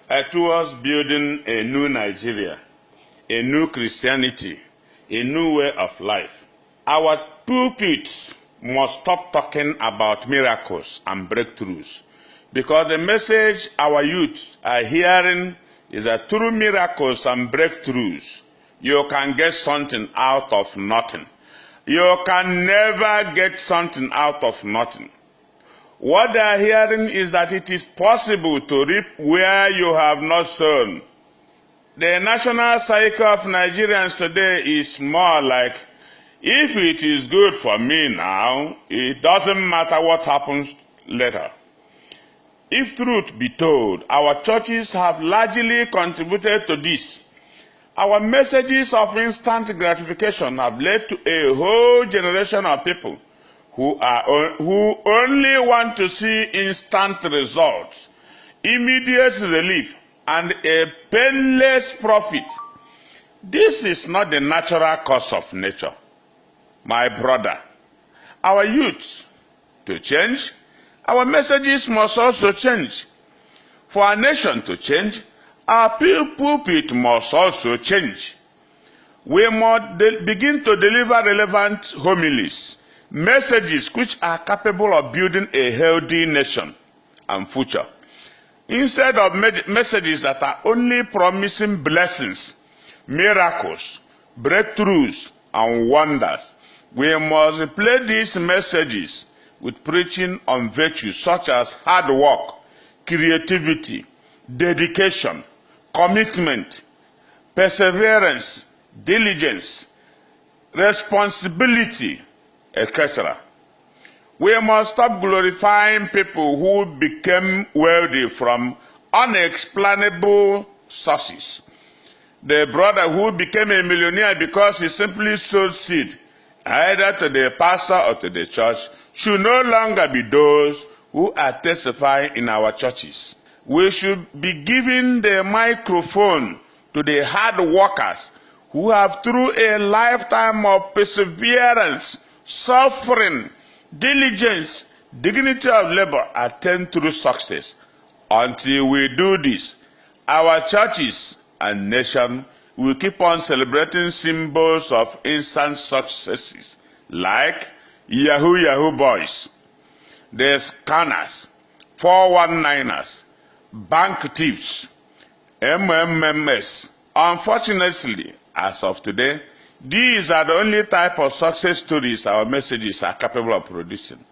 towards building a new Nigeria, a new Christianity, a new way of life. Our pulpits must stop talking about miracles and breakthroughs, because the message our youth are hearing is that through miracles and breakthroughs, you can get something out of nothing. You can never get something out of nothing. What they are hearing is that it is possible to reap where you have not sown. The national cycle of Nigerians today is more like, if it is good for me now, it doesn't matter what happens later. If truth be told, our churches have largely contributed to this. Our messages of instant gratification have led to a whole generation of people who only want to see instant results, immediate relief, and a painless profit. This is not the natural course of nature. My brother, our youth to change, our messages must also change. For our nation to change, our pulpit must also change. We must begin to deliver relevant homilies, messages which are capable of building a healthy nation and future, instead of messages that are only promising blessings, miracles, breakthroughs, and wonders. We must replace these messages with preaching on virtues such as hard work, creativity, dedication, commitment, perseverance, diligence, responsibility, etc. We must stop glorifying people who became wealthy from unexplainable sources. The brother who became a millionaire because he simply sowed seed, either to the pastor or to the church, should no longer be those who are testifying in our churches. We should be giving the microphone to the hard workers who have, through a lifetime of perseverance, suffering, diligence, dignity of labor, attained through success. Until we do this, our churches and nation will keep on celebrating symbols of instant successes like Yahoo boys, the scanners, 419ers, bank thieves, MMMs. Unfortunately, as of today, these are the only type of success stories our messages are capable of producing.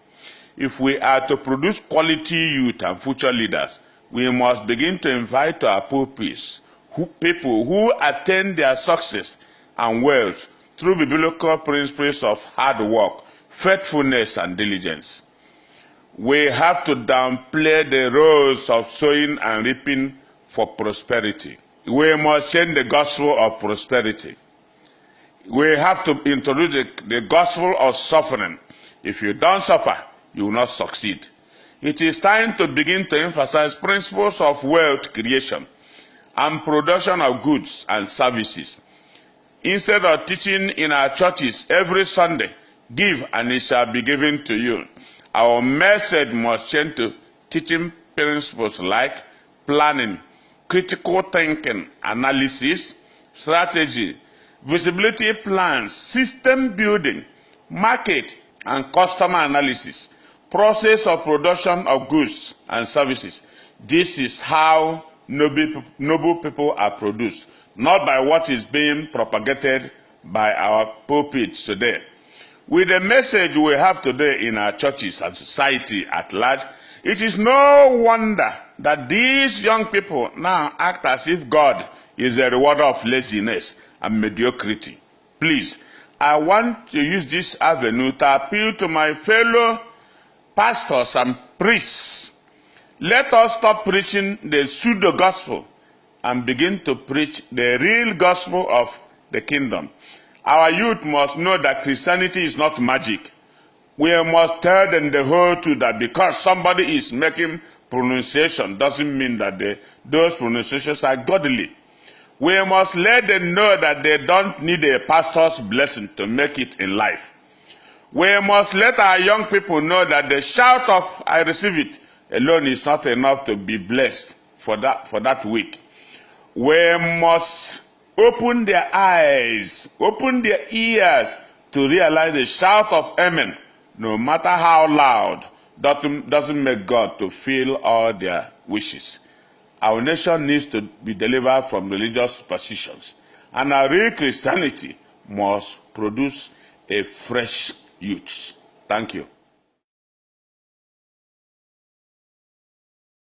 If we are to produce quality youth and future leaders, we must begin to invite to our pulpits people who attain their success and wealth through biblical principles of hard work, faithfulness, and diligence. We have to downplay the roles of sowing and reaping for prosperity. We must change the gospel of prosperity. We have to introduce the gospel of suffering. If you don't suffer, you will not succeed. It is time to begin to emphasize principles of wealth creation and production of goods and services. Instead of teaching in our churches every Sunday, give and it shall be given to you, our message must change to teaching principles like planning, critical thinking, analysis, strategy, visibility plans, system building, market and customer analysis, process of production of goods and services. This is how noble people are produced, not by what is being propagated by our pulpits today. With the message we have today in our churches and society at large, it is no wonder that these young people now act as if God is the rewarder of laziness and mediocrity. Please, I want to use this avenue to appeal to my fellow pastors and priests. Let us stop preaching the pseudo-gospel and begin to preach the real gospel of the kingdom. Our youth must know that Christianity is not magic. We must tell them the whole truth, that because somebody is making pronunciation doesn't mean that those pronunciations are godly. We must let them know that they don't need a pastor's blessing to make it in life. We must let our young people know that the shout of "I receive it" alone is not enough to be blessed for that week. We must open their eyes, open their ears to realize the shout of amen, no matter how loud, doesn't make God to feel all their wishes. Our nation needs to be delivered from religious superstitions, and our real Christianity must produce a fresh youth. Thank you.